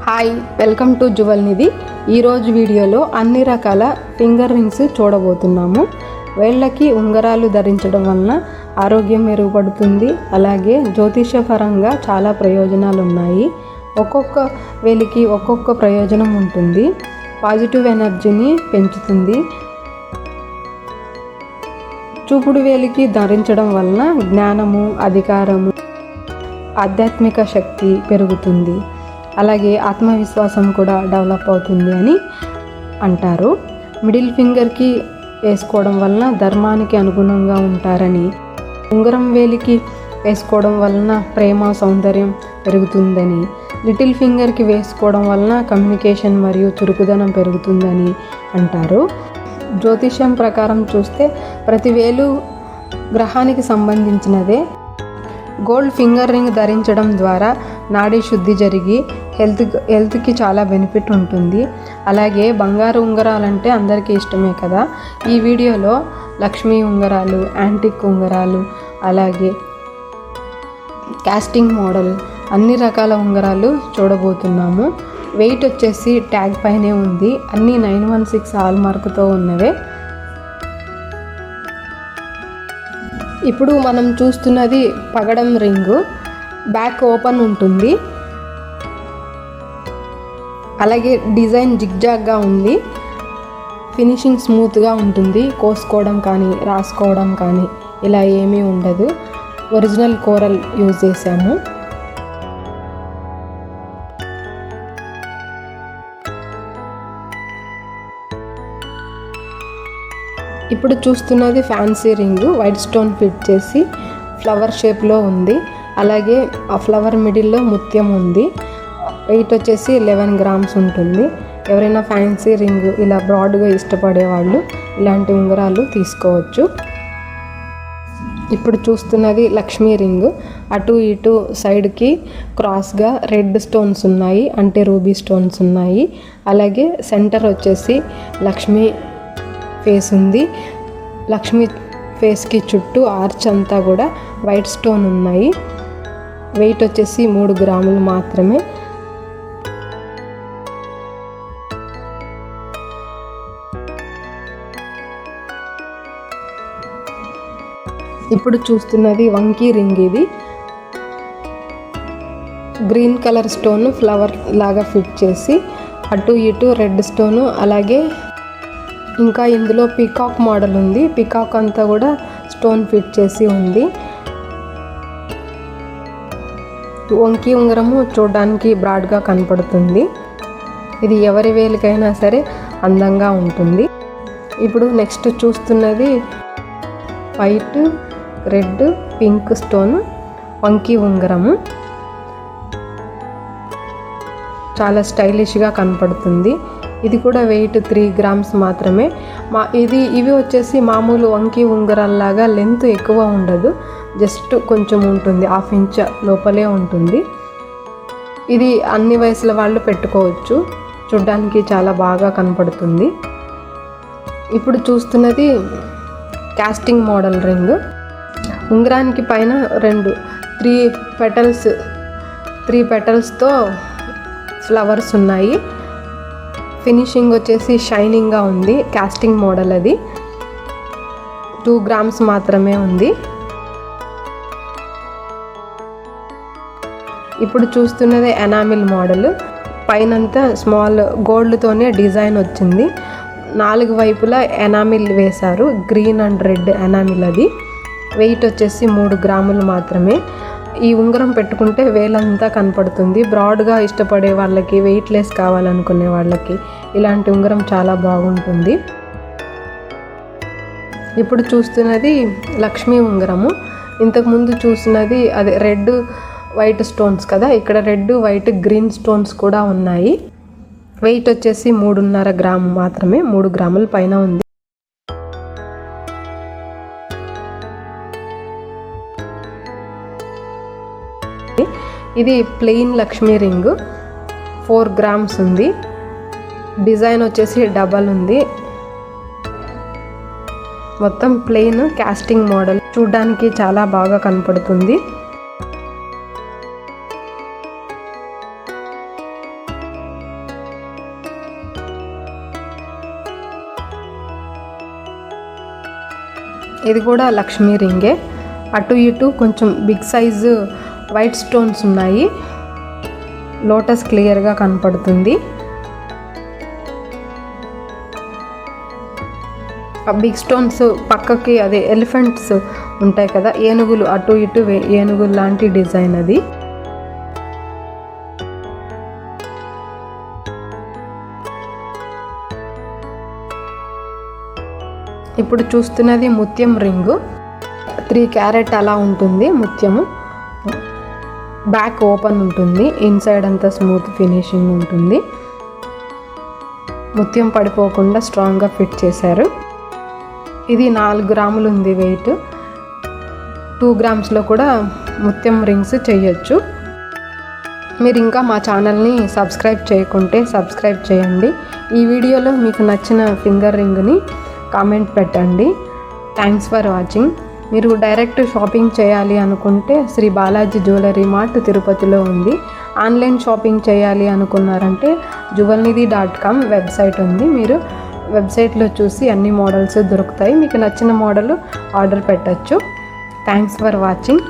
Hi, welcome to jewel నిధి. ఈరోజు వీడియోలో అన్ని రకాల ఫింగర్ రింగ్స్ చూడబోతున్నాము. వేళ్ళకి ఉంగరాలు ధరించడం వలన ఆరోగ్యం మెరుగుపడుతుంది. అలాగే జ్యోతిషపరంగా చాలా ప్రయోజనాలు ఉన్నాయి. ఒక్కొక్క వేలికి ఒక్కొక్క ప్రయోజనం ఉంటుంది. పాజిటివ్ ఎనర్జీని పెంచుతుంది. చూపుడు వేలికి ధరించడం వలన జ్ఞానము, అధికారము, ఆధ్యాత్మిక శక్తి పెరుగుతుంది. అలాగే ఆత్మవిశ్వాసం కూడా డెవలప్ అవుతుంది అని అంటారు. మిడిల్ ఫింగర్కి వేసుకోవడం వలన ధర్మానికి అనుగుణంగా ఉంటారని, ఉంగరం వేలికి వేసుకోవడం వలన ప్రేమ, సౌందర్యం పెరుగుతుందని, లిటిల్ ఫింగర్కి వేసుకోవడం వలన కమ్యూనికేషన్ మరియు చురుకుదనం పెరుగుతుందని అంటారు. జ్యోతిష్యం ప్రకారం చూస్తే ప్రతి వేలు గ్రహానికి సంబంధించినదే. గోల్డ్ ఫింగర్ రింగ్ ధరించడం ద్వారా నాడీ శుద్ధి జరిగి హెల్త్కి చాలా బెనిఫిట్ ఉంటుంది. అలాగే బంగారు ఉంగరాలంటే అందరికీ ఇష్టమే కదా. ఈ వీడియోలో లక్ష్మీ ఉంగరాలు, యాంటిక్ ఉంగరాలు, అలాగే కాస్టింగ్ మోడల్ అన్ని రకాల ఉంగరాలు చూడబోతున్నాము. వెయిట్ వచ్చేసి ట్యాగ్ పైనే ఉంది. అన్నీ 916 హాల్ మార్కుతో ఉన్నవే. ఇప్పుడు మనం చూస్తున్నది పగడం రింగు. బ్యాక్ ఓపెన్ ఉంటుంది. అలాగే డిజైన్ జిగ్జాగ్గా ఉంది. ఫినిషింగ్ స్మూత్గా ఉంటుంది. కోసుకోవడం కానీ రాసుకోవడం కానీ ఇలా ఏమీ ఉండదు. ఒరిజినల్ కోరల్ యూజ్ చేసాము. ఇప్పుడు చూస్తున్నది fancy ring. White stone fit చేసి ఫ్లవర్ షేప్లో ఉంది. అలాగే ఆ ఫ్లవర్ మిడిల్లో ముత్యం ఉంది. వెయిట్ వచ్చేసి 11 గ్రామ్స్ ఉంటుంది. ఎవరైనా ఫ్యాన్సీ రింగు ఇలా బ్రాడ్గా ఇష్టపడే వాళ్ళు ఇలాంటి ఉంగరాలు తీసుకోవచ్చు. ఇప్పుడు చూస్తున్నది లక్ష్మీ రింగు. అటు ఇటు సైడ్కి క్రాస్గా రెడ్ స్టోన్స్ ఉన్నాయి, అంటే రూబీ స్టోన్స్ ఉన్నాయి. అలాగే సెంటర్ వచ్చేసి లక్ష్మీ ఫేస్ ఉంది. లక్ష్మీ ఫేస్కి చుట్టూ ఆర్చ్ అంతా కూడా వైట్ స్టోన్ ఉన్నాయి. వెయిట్ వచ్చేసి 3 గ్రాములు మాత్రమే. ఇప్పుడు చూస్తున్నది వంకీ రింగ్. ఇది గ్రీన్ కలర్ స్టోన్ ఫ్లవర్ లాగా ఫిట్ చేసి అటు ఇటు రెడ్ స్టోను, అలాగే ఇంకా ఇందులో పీకాక్ మోడల్ ఉంది. పీకాక్ అంతా కూడా స్టోన్ ఫిట్ చేసి ఉంది. వంకీ ఉంగరము చూడడానికి బ్రాడ్గా కనపడుతుంది. ఇది ఎవరి వేలికైనా సరే అందంగా ఉంటుంది. ఇప్పుడు నెక్స్ట్ చూస్తున్నది వైట్, రెడ్, పింక్ స్టోన్ వంకీ ఉంగరము. చాలా స్టైలిష్గా కనపడుతుంది. ఇది కూడా వెయిట్ 3 గ్రామ్స్ మాత్రమే. ఇవి వచ్చేసి మామూలు వంకీ ఉంగరాల్లాగా లెంత్ ఎక్కువ ఉండదు, జస్ట్ కొంచెం ఉంటుంది, 1/2 ఇంచ్ లోపలే ఉంటుంది. ఇది అన్ని వయసుల వాళ్ళు పెట్టుకోవచ్చు. చూడ్డానికి చాలా బాగా కనపడుతుంది. ఇప్పుడు చూస్తున్నది కాస్టింగ్ మోడల్ రింగ్. ఉంగరానికి పైన 3 పెటల్స్తో ఫ్లవర్స్ ఉన్నాయి. ఫినిషింగ్ వచ్చేసి షైనింగ్గా ఉంది. కాస్టింగ్ మోడల్ అది. 2 గ్రామ్స్ మాత్రమే ఉంది. ఇప్పుడు చూస్తున్నది ఎనామిల్ మోడల్. పైనంతా స్మాల్ గోల్డ్తోనే డిజైన్ వచ్చింది. 4 వైపులా ఎనామిల్ వేశారు. గ్రీన్ అండ్ రెడ్ ఎనామిల్ అది. వెయిట్ వచ్చేసి 3 గ్రాములు మాత్రమే. ఈ ఉంగరం పెట్టుకుంటే వేలంతా కనపడుతుంది. బ్రాడ్గా ఇష్టపడే వాళ్ళకి, వెయిట్లెస్ కావాలనుకునే వాళ్ళకి ఇలాంటి ఉంగరం చాలా బాగుంటుంది. ఇప్పుడు చూస్తున్నది లక్ష్మీ ఉంగరము. ఇంతకుముందు చూసినది అదే రెడ్ వైట్ స్టోన్స్ కదా. ఇక్కడ రెడ్, వైట్, గ్రీన్ స్టోన్స్ కూడా ఉన్నాయి. వెయిట్ వచ్చేసి 3.5 గ్రాము మాత్రమే. 3 గ్రాముల పైన ఉంది. ఇది ప్లెయిన్ లక్ష్మీ రింగ్. 4 గ్రామ్స్ ఉంది. డిజైన్ వచ్చేసి డబల్ ఉంది. మొత్తం ప్లెయిన్ కాస్టింగ్ మోడల్. చూడ్డానికి చాలా బాగా కనపడుతుంది. ఇది కూడా లక్ష్మీ రింగే. అటు ఇటు కొంచెం బిగ్ సైజు వైట్ స్టోన్స్ ఉన్నాయి. లోటస్ క్లియర్గా కనపడుతుంది. ఆ బిగ్ స్టోన్స్ పక్కకి అదే ఎలిఫెంట్స్ ఉంటాయి కదా, ఏనుగులు అటు ఇటు ఏనుగులు లాంటి డిజైన్ అది. ఇప్పుడు చూస్తున్నది ముత్యం రింగు. 3 క్యారెట్ అలా ఉంటుంది ముత్యము. బ్యాక్ ఓపెన్ ఉంటుంది, ఇన్సైడ్ అంతా స్మూత్ ఫినిషింగ్ ఉంటుంది. ముత్యం పడిపోకుండా స్ట్రాంగ్గా ఫిట్ చేశారు. ఇది 4 గ్రాములు ఉంది వెయిట్. 2 గ్రామ్స్లో కూడా ముత్యం రింగ్స్ చేయొచ్చు. మీరు ఇంకా మా ఛానల్ని సబ్స్క్రైబ్ చేయకుంటే సబ్స్క్రైబ్ చేయండి. ఈ వీడియోలో మీకు నచ్చిన ఫింగర్ రింగ్ని కామెంట్ పెట్టండి. Thanks for watching. మీరు డైరెక్ట్ షాపింగ్ చేయాలి అనుకుంటే శ్రీ బాలాజీ జ్యువెలరీ మార్ట్ తిరుపతిలో ఉంది. ఆన్లైన్ షాపింగ్ చేయాలి అనుకున్నారంటే juvelnidhi.com వెబ్సైట్ ఉంది. మీరు వెబ్సైట్లో చూసి అన్ని మోడల్స్ దొరుకుతాయి. మీకు నచ్చిన మోడల్ ఆర్డర్ పెట్టచ్చు. Thanks for watching.